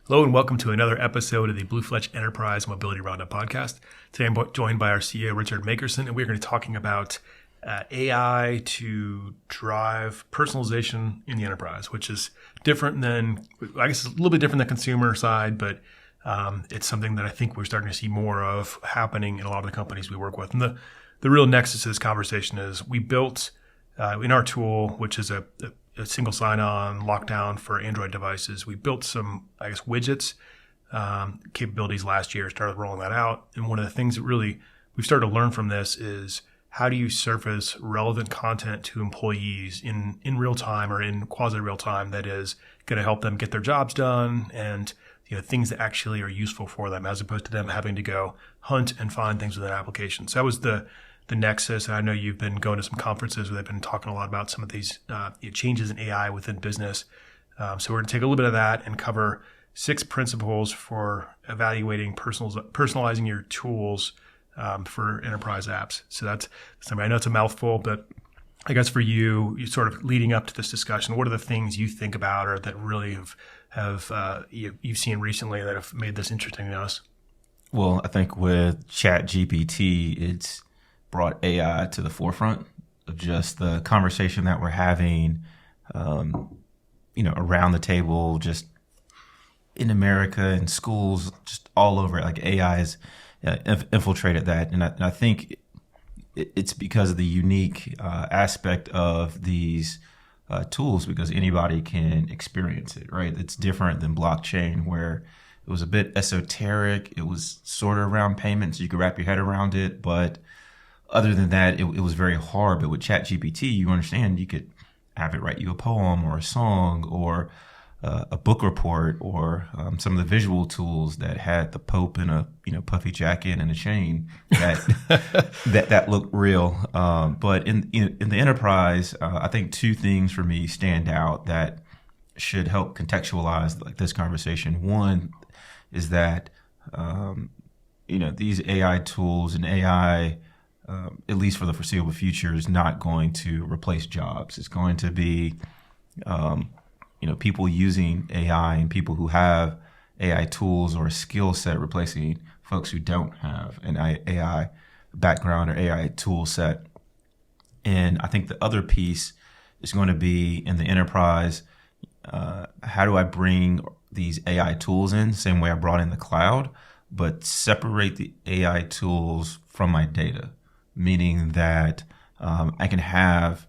Hello and welcome to another episode of the Blue Fletch Enterprise Mobility Roundup podcast. Today I'm joined by our CEO, Richard Makerson, and we're going to be talking about AI to drive personalization in the enterprise, which is different than, I guess it's a little bit different than consumer side, but it's something that I think we're starting to see more of happening in a lot of the companies we work with. And the real nexus of this conversation is we built in our tool, which is a single sign-on lockdown for Android devices. We built some, widgets, capabilities last year, started rolling that out. And one of the things that really we've started to learn from this is how do you surface relevant content to employees in real time or in quasi real time that is going to help them get their jobs done and things that actually are useful for them, as opposed to them having to go hunt and find things within applications. So that was the nexus. And I know you've been going to some conferences where they've been talking a lot about some of these changes in AI within business. So we're going to take a little bit of that and cover 6 principles for evaluating personalizing your tools for enterprise apps. So that's something, I know it's a mouthful, but I guess for you sort of leading up to this discussion, what are the things you think about or that really you've seen recently that have made this interesting to us? Well, I think with ChatGPT, it's brought AI to the forefront of just the conversation that we're having, around the table, just in America and schools, just all over. Like AI has infiltrated that, and I think it's because of the unique aspect of these tools, because anybody can experience it, right? It's different than blockchain, where it was a bit esoteric. It was sort of around payments. You could wrap your head around it, but other than that, it was very hard. But with ChatGPT, you understand you could have it write you a poem or a song or a book report or some of the visual tools that had the Pope in a puffy jacket and a chain that looked real. But in the enterprise, I think 2 things for me stand out that should help contextualize like this conversation. One is that these AI tools and AI, at least for the foreseeable future, is not going to replace jobs. It's going to be, people using AI and people who have AI tools or a skill set replacing folks who don't have an AI background or AI tool set. And I think the other piece is going to be in the enterprise. How do I bring these AI tools in, same way I brought in the cloud, but separate the AI tools from my data? Meaning that I can have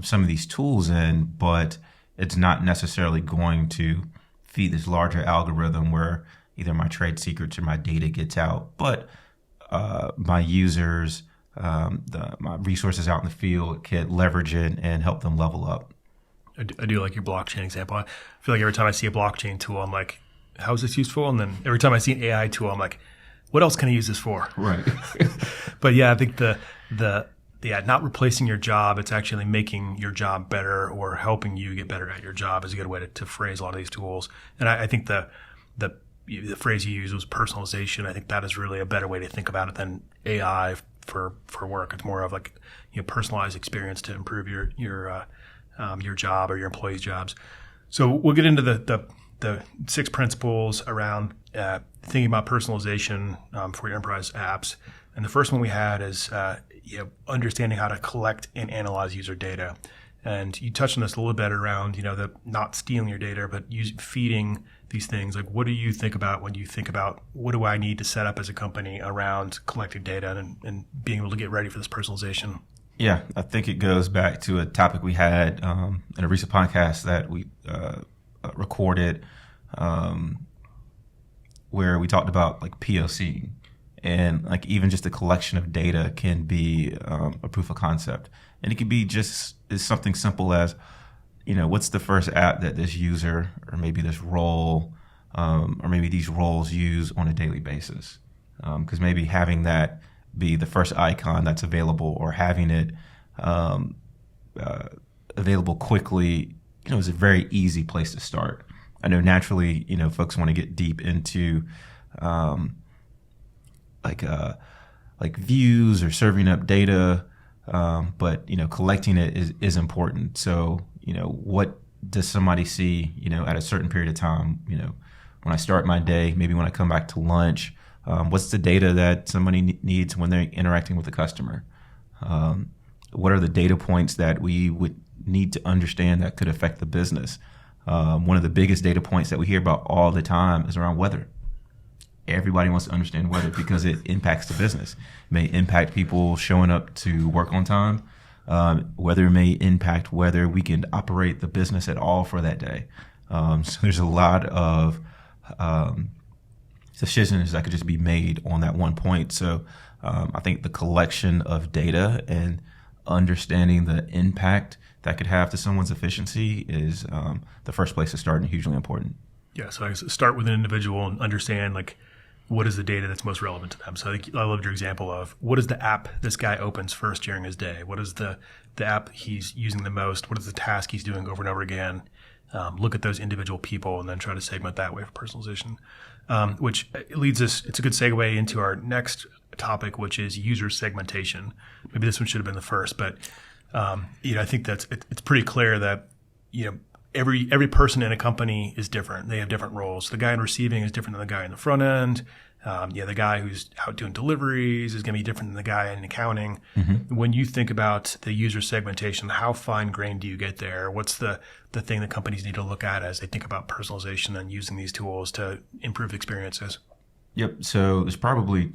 some of these tools in, but it's not necessarily going to feed this larger algorithm where either my trade secrets or my data gets out, but my users, my resources out in the field can leverage it and help them level up. I do like your blockchain example. I feel like every time I see a blockchain tool, I'm like, how is this useful? And then every time I see an AI tool, I'm like, what else can I use this for? Right. But yeah, I think the not replacing your job, it's actually making your job better or helping you get better at your job is a good way to phrase a lot of these tools. And I think the phrase you used was personalization. I think that is really a better way to think about it than AI for work. It's more of like personalized experience to improve your job or your employees' jobs. So we'll get into the 6 principles around thinking about personalization for your enterprise apps. And the first one we had is understanding how to collect and analyze user data. And you touched on this a little bit around the not stealing your data, but feeding these things. Like, what do you think about when you think about what do I need to set up as a company around collecting data and being able to get ready for this personalization? Yeah, I think it goes back to a topic we had in a recent podcast that we recorded, where we talked about like POC, and like even just a collection of data can be a proof of concept, and it could be just as something simple as what's the first app that this user or maybe this role or maybe these roles use on a daily basis, because maybe having that be the first icon that's available or having it available quickly, is a very easy place to start. I know naturally, folks want to get deep into like views or serving up data, but collecting it is important. So what does somebody see at a certain period of time? when I start my day, maybe when I come back to lunch. What's the data that somebody needs when they're interacting with a customer? What are the data points that we would need to understand that could affect the business? One of the biggest data points that we hear about all the time is around weather. Everybody wants to understand weather because it impacts the business. It may impact people showing up to work on time. Weather may impact whether we can operate the business at all for that day. So there's a lot of decisions that could just be made on that one point. So I think the collection of data and understanding the impact that could have to someone's efficiency is the first place to start and hugely important. Yeah, so I start with an individual and understand what is the data that's most relevant to them. So I loved your example of what is the app this guy opens first during his day? What is the app he's using the most? What is the task he's doing over and over again? Look at those individual people and then try to segment that way for personalization, which leads us, it's a good segue into our next topic, which is user segmentation. Maybe this one should have been the first, but I think it's pretty clear that every person in a company is different. They have different roles. The guy in receiving is different than the guy in the front end. The guy who's out doing deliveries is going to be different than the guy in accounting. Mm-hmm. When you think about the user segmentation, how fine-grained do you get there? What's the thing that companies need to look at as they think about personalization and using these tools to improve experiences? Yep. So there's probably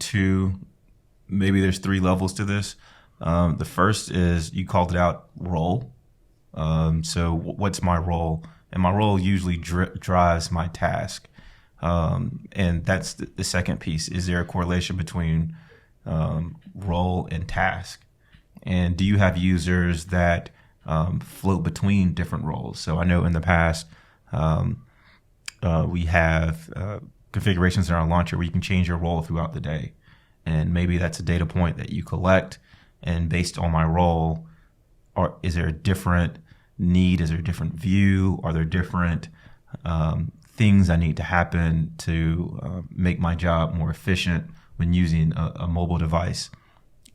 maybe there's 3 levels to this. The first is, you called it out, role. So what's my role? And my role usually drives my task. And that's the second piece. Is there a correlation between role and task? And do you have users that float between different roles? So I know in the past we have configurations in our launcher where you can change your role throughout the day. And maybe that's a data point that you collect. And based on my role, is there a different need? Is there a different view? Are there different things I need to happen to make my job more efficient when using a mobile device?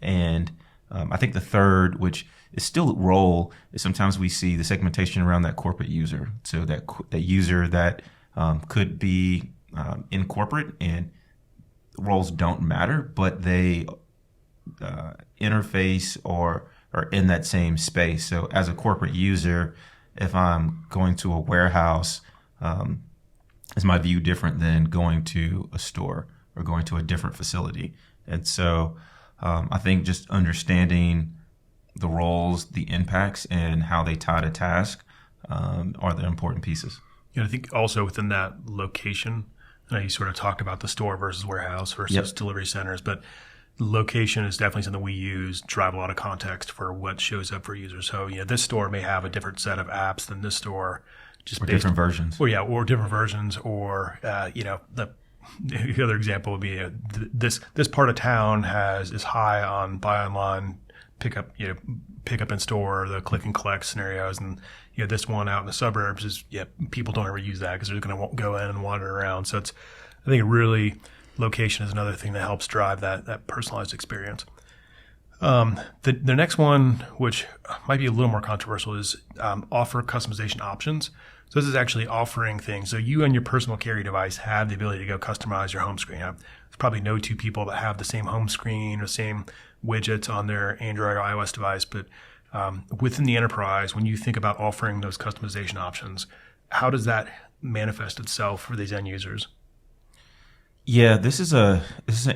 And I think the third, which is still role, is sometimes we see the segmentation around that corporate user. So that user that could be in corporate, and roles don't matter, but they interface or are in that same space. So as a corporate user, if I'm going to a warehouse, is my view different than going to a store or going to a different facility? And so I think just understanding the roles, the impacts, and how they tie to task are the important pieces. I think also within that location, I know you sort of talked about the store versus warehouse versus delivery centers, but location is definitely something we use, drive a lot of context for what shows up for users. So, this store may have a different set of apps than this store, just or different versions. Or different versions. Or the other example would be this part of town is high on buy online, pick up in store, the click and collect scenarios, and this one out in the suburbs is people don't ever use that because they're going to go in and wander around. So I think location is another thing that helps drive that personalized experience. The next one, which might be a little more controversial, is offer customization options. So this is actually offering things. So you and your personal carry device have the ability to go customize your home screen. There's probably no 2 people that have the same home screen or same widgets on their Android or iOS device. But within the enterprise, when you think about offering those customization options, how does that manifest itself for these end users? Yeah, this is an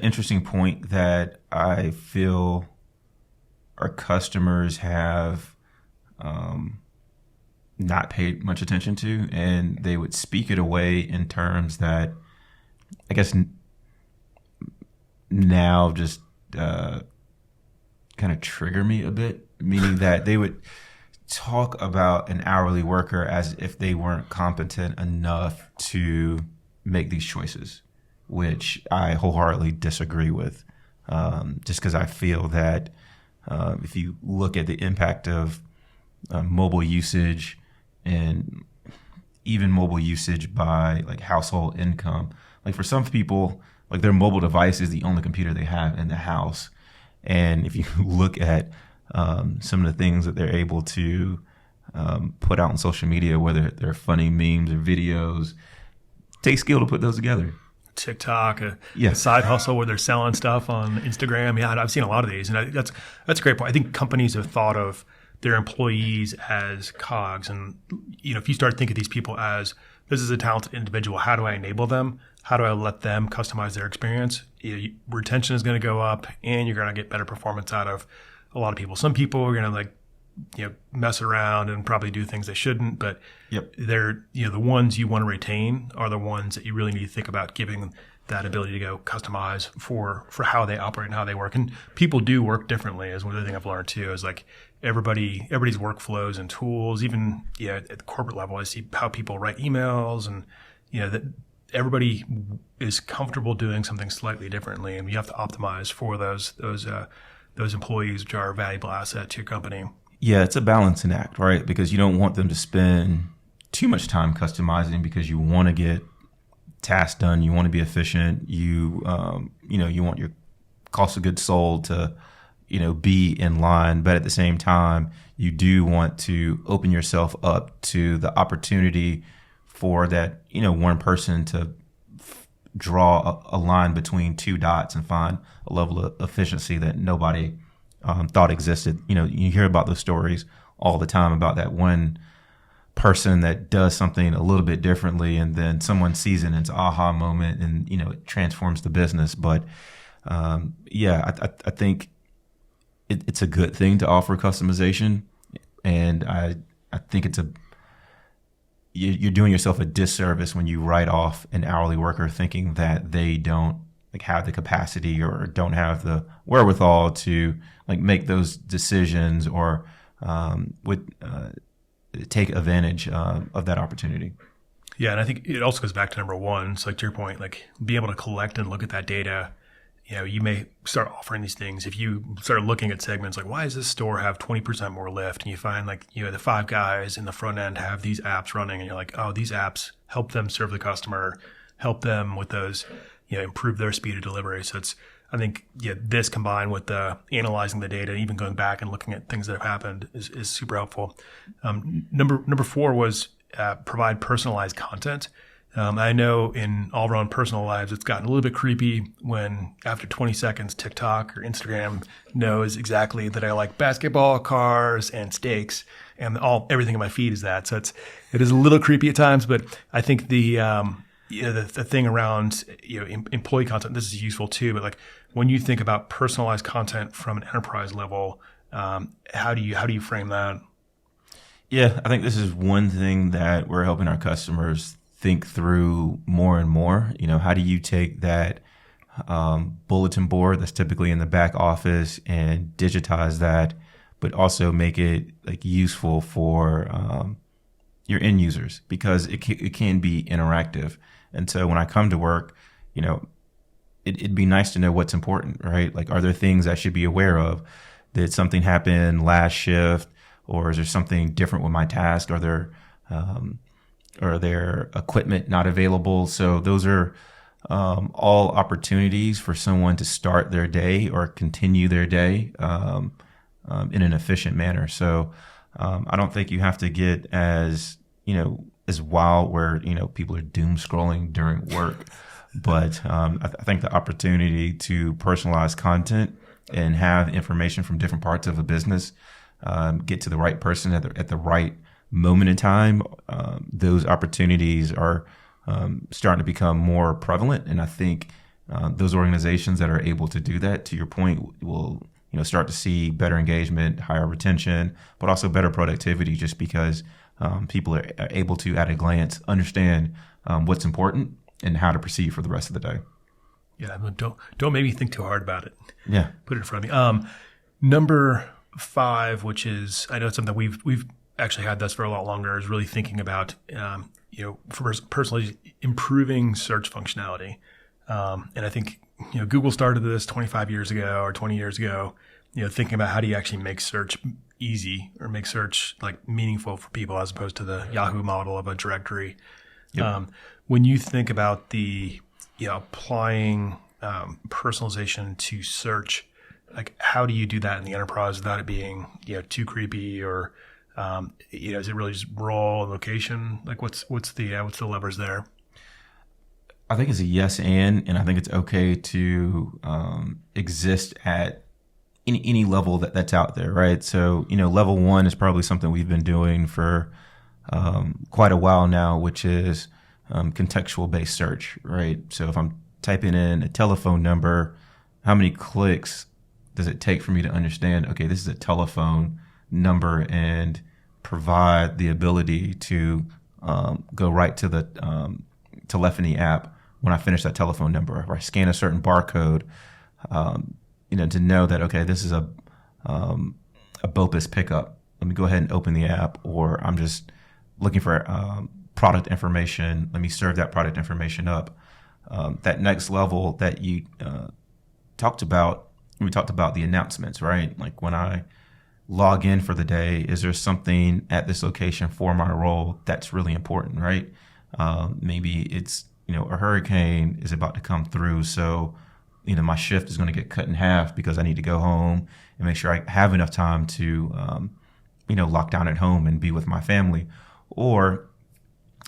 interesting point that I feel our customers have not paid much attention to, and they would speak it away in terms that I guess now just kind of trigger me a bit, meaning that they would talk about an hourly worker as if they weren't competent enough to make these choices, which I wholeheartedly disagree with, just because I feel that if you look at the impact of mobile usage and even mobile usage by household income, for some people, their mobile device is the only computer they have in the house. And if you look at some of the things that they're able to put out on social media, whether they're funny memes or videos, takes skill to put those together. TikTok, a side hustle where they're selling stuff on Instagram. Yeah, I've seen a lot of these, and that's a great point. I think companies have thought of their employees as cogs, and if you start thinking of these people as this is a talented individual, how do I enable them? How do I let them customize their experience? Retention is going to go up, and you're going to get better performance out of a lot of people. Some people are going to mess around and probably do things they shouldn't, but they're the ones you want to retain are the ones that you really need to think about giving that ability to go customize for how they operate and how they work. And people do work differently, is one other thing I've learned too, is like everybody's workflows and tools, even at the corporate level, I see how people write emails, and that everybody is comfortable doing something slightly differently, and you have to optimize for those employees, which are a valuable asset to your company. Yeah, it's a balancing act, right? Because you don't want them to spend too much time customizing because you want to get tasks done. You want to be efficient. You want your cost of goods sold to, be in line. But at the same time, you do want to open yourself up to the opportunity for that, one person to draw a line between two dots and find a level of efficiency that nobody thought existed. You hear about those stories all the time about that one person that does something a little bit differently, and then someone sees it and it's an aha moment, and it transforms the business. But I think it's a good thing to offer customization, and I think you're doing yourself a disservice when you write off an hourly worker thinking that they don't have the capacity or don't have the wherewithal to make those decisions or would take advantage of that opportunity. Yeah, and I think it also goes back to number one. So to your point, be able to collect and look at that data. You may start offering these things. If you start looking at segments why does this store have 20% more lift? And you find the five guys in the front end have these apps running, and you're like, oh, these apps help them serve the customer, help them with those, improve their speed of delivery. So I think this combined with the analyzing the data, even going back and looking at things that have happened is super helpful. Number 4 was provide personalized content. I know in all of our own personal lives, it's gotten a little bit creepy when after 20 seconds, TikTok or Instagram knows exactly that I like basketball, cars, and steaks, and everything in my feed is that. So it is a little creepy at times, but I think the thing around employee content, this is useful too. But when you think about personalized content from an enterprise level, how do you frame that? Yeah, I think this is one thing that we're helping our customers think through more and more. How do you take that bulletin board that's typically in the back office and digitize that, but also make it useful for your end users, because it can be interactive. And so when I come to work, it'd be nice to know what's important, right? Are there things I should be aware of? Did something happen last shift, or is there something different with my task? Are there equipment not available? So those are all opportunities for someone to start their day or continue their day in an efficient manner. So I don't think you have to get as wild where people are doom scrolling during work, but I think the opportunity to personalize content and have information from different parts of a business get to the right person at the right moment in time, those opportunities are starting to become more prevalent. And I think those organizations that are able to do that, to your point, will start to see better engagement, higher retention, but also better productivity, just because people are able to, at a glance, understand what's important and how to proceed for the rest of the day. Yeah, don't make me think too hard about it. Yeah, put it in front of me. Number 5, which is, I know it's something we've actually had this for a lot longer, is really thinking about personally improving search functionality. And I think Google started this 25 years ago or 20 years ago. Thinking about how do you actually make search easy or make search meaningful for people, as opposed to the Yahoo model of a directory. Yep. When you think about the applying personalization to search, how do you do that in the enterprise without it being too creepy, or is it really just role and location? What's the levers there? I think it's a yes and I think it's okay to exist at any level that's out there, right? So, level one is probably something we've been doing for quite a while now, which is contextual based search, right? So if I'm typing in a telephone number, how many clicks does it take for me to understand, okay, this is a telephone number, and provide the ability to go right to the telephony app when I finish that telephone number, or I scan a certain barcode, to know that, okay, this is a BOPIS pickup. Let me go ahead and open the app, or I'm just looking for product information. Let me serve that product information up. That next level that you talked about, we talked about the announcements, right? Like when I log in for the day, is there something at this location for my role that's really important, right? Maybe it's, a hurricane is about to come through. So, my shift is going to get cut in half because I need to go home and make sure I have enough time to, lock down at home and be with my family. Or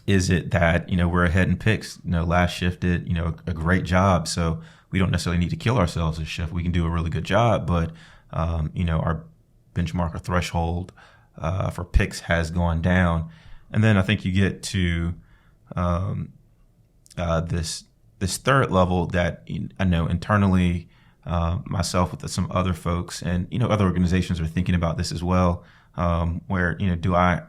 is it that, we're ahead in picks, last shift did, a great job. So we don't necessarily need to kill ourselves this shift. We can do a really good job, but, our benchmark or threshold for picks has gone down. And then I think you get to this third level that I know internally, myself with some other folks and, other organizations are thinking about this as well, where, do I,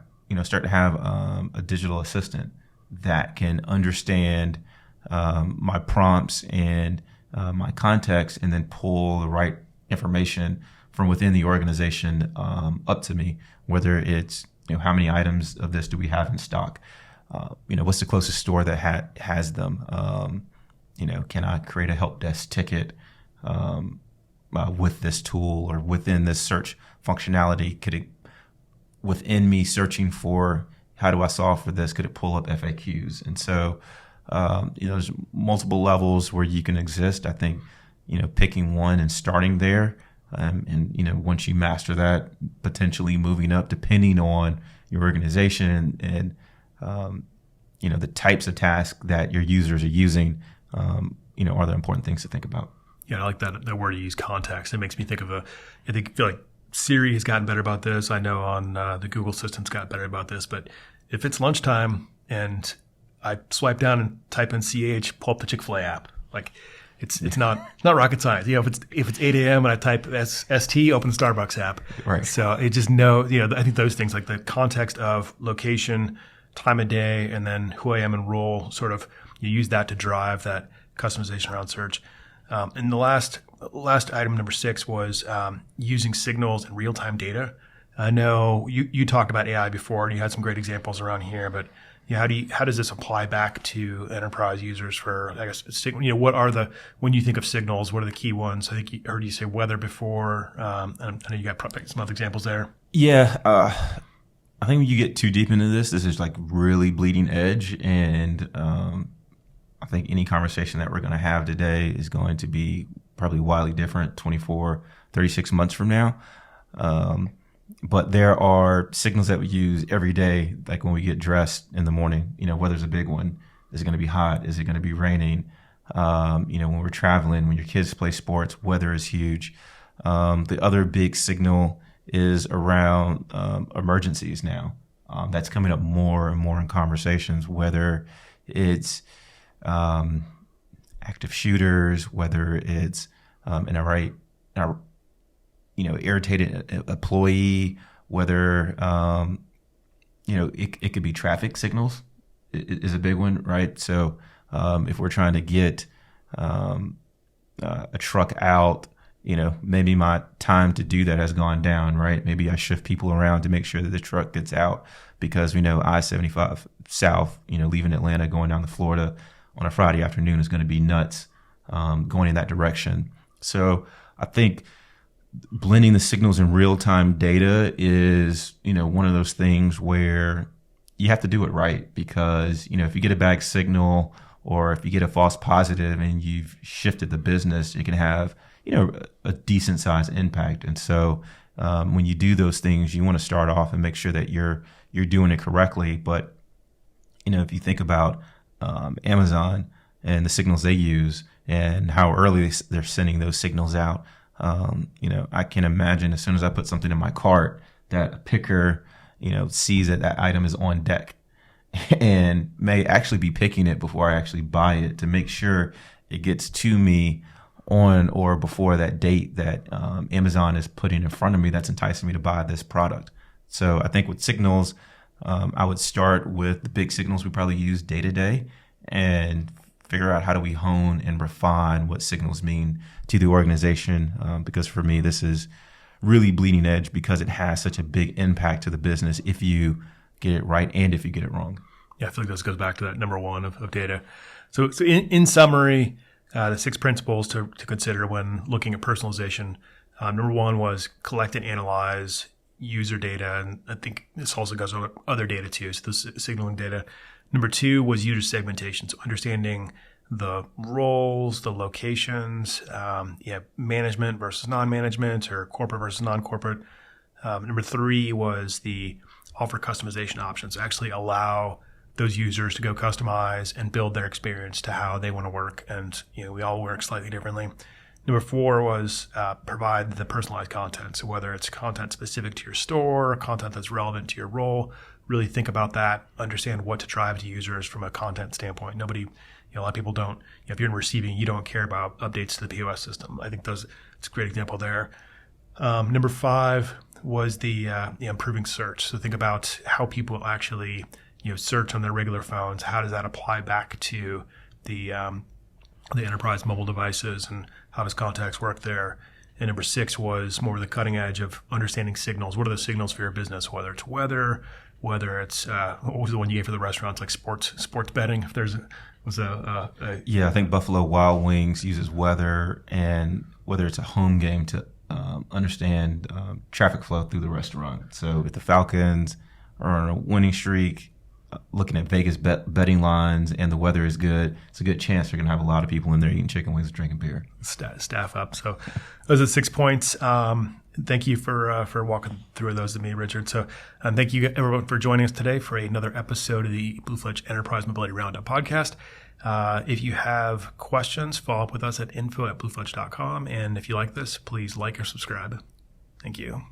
start to have a digital assistant that can understand my prompts and my context, and then pull the right information from within the organization up to me, whether it's, how many items of this do we have in stock? What's the closest store that has them? Can I create a help desk ticket with this tool or within this search functionality? Could it, within me searching for how do I solve for this, could it pull up FAQs? And so, there's multiple levels where you can exist. I think, picking one and starting there, and once you master that, potentially moving up depending on your organization and the types of tasks that your users are using, are the important things to think about. Yeah, I like that word you use, context. It makes me think of I feel like Siri has gotten better about this. I know on the Google Assistant's got better about this. But if it's lunchtime and I swipe down and type in CH, pull up the Chick-fil-A app, like it's not rocket science. If it's 8 a.m. and I type ST, open the Starbucks app. Right. So it just I think those things like the context of location, time of day, and then who I am and role, sort of you use that to drive that customization around search. And the last item, number 6, was using signals and real-time data. I know you talked about AI before, and you had some great examples around here, but how does this apply back to enterprise users for, I guess, what are when you think of signals, what are the key ones? I think I heard you say weather before. And I know you got probably some other examples there. Yeah. I think when you get too deep into this is like really bleeding edge. And I think any conversation that we're going to have today is going to be probably wildly different 24, 36 months from now. But there are signals that we use every day, like when we get dressed in the morning. Weather's a big one. Is it going to be hot? Is it going to be raining? When we're traveling, when your kids play sports, weather is huge. The other big signal is around emergencies now. That's coming up more and more in conversations, whether it's active shooters, whether it's irritated employee, whether it could be traffic signals is a big one, right? So if we're trying to get a truck out, maybe my time to do that has gone down, right? Maybe I shift people around to make sure that the truck gets out, because we know I-75 South, leaving Atlanta going down to Florida on a Friday afternoon is going to be nuts, going in that direction. So I think blending the signals in real-time data is, one of those things where you have to do it right, because, if you get a bad signal or if you get a false positive and you've shifted the business, it can have, a decent sized impact. And so when you do those things, you want to start off and make sure that you're doing it correctly. But, if you think about Amazon, and the signals they use and how early they're sending those signals out. I can imagine as soon as I put something in my cart that a picker, sees that item is on deck and may actually be picking it before I actually buy it to make sure it gets to me on or before that date that Amazon is putting in front of me that's enticing me to buy this product. So I think with signals, I would start with the big signals we probably use day to day and figure out how do we hone and refine what signals mean to the organization. Because for me, this is really bleeding edge because it has such a big impact to the business if you get it right and if you get it wrong. Yeah, I feel like this goes back to that number one of data. So in summary, the 6 principles to consider when looking at personalization. Number one was collect and analyze user data. And I think this also goes over other data too, so the signaling data. Number 2 was user segmentation, so understanding the roles, the locations, management versus non-management or corporate versus non-corporate. Number 3 was the offer customization options. Actually allow those users to go customize and build their experience to how they want to work. And we all work slightly differently. Number 4 was provide the personalized content. So whether it's content specific to your store, or content that's relevant to your role, really think about that. Understand what to drive to users from a content standpoint. Nobody, a lot of people don't. If you're in receiving, you don't care about updates to the POS system. I think it's a great example there. Number 5 was the improving search. So think about how people actually search on their regular phones. How does that apply back to the enterprise mobile devices, and how does context work there? And number 6 was more the cutting edge of understanding signals. What are the signals for your business? Whether it's weather, whether it's what was the one you gave for the restaurants, like sports betting. If there's I think Buffalo Wild Wings uses weather and whether it's a home game to understand traffic flow through the restaurant. So if the Falcons are on a winning streak, looking at Vegas betting lines and the weather is good, it's a good chance they're going to have a lot of people in there eating chicken wings and drinking beer. Staff up. So those are 6 points. Thank you for walking through those to me, Richard. So thank you everyone for joining us today for another episode of the Blue Fletch Enterprise Mobility Roundup podcast. If you have questions, follow up with us at info@bluefletch.com. And if you like this, please like or subscribe. Thank you.